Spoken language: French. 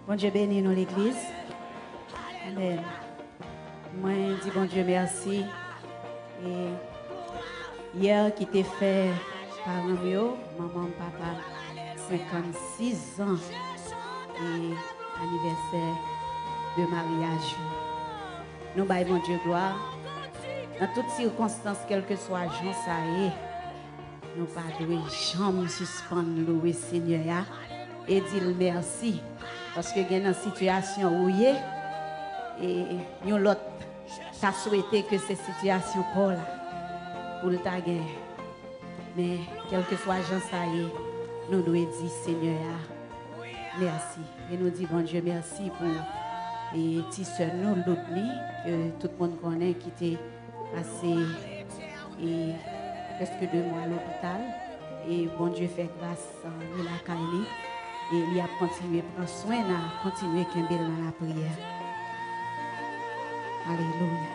Bon Dieu bénit nous l'église. Amen. Moi, je dis bon Dieu merci. Et hier, qui t'est fait par Romeo, maman, papa, 56 ans et anniversaire de mariage. Nous baillons mon Dieu gloire. Dans toutes circonstances, quelles que soit Jean ça est, nous pas devons jamais suspendre louer Seigneur et dire merci. Parce que il y a une situation où il y a et nous l'autre t'as souhaité que cette situation pas là pour le taguer. Mais quel que soit Jean ça y est, nous devons dire Seigneur merci. Et nous disons bon Dieu merci pour et petit sœur nous l'autre que tout le monde connaît qui était passé et presque 2 mois à l'hôpital. Et bon Dieu fait grâce à la Kaili. Et il a continué à prendre soin, à continuer à dans la prière. Alléluia.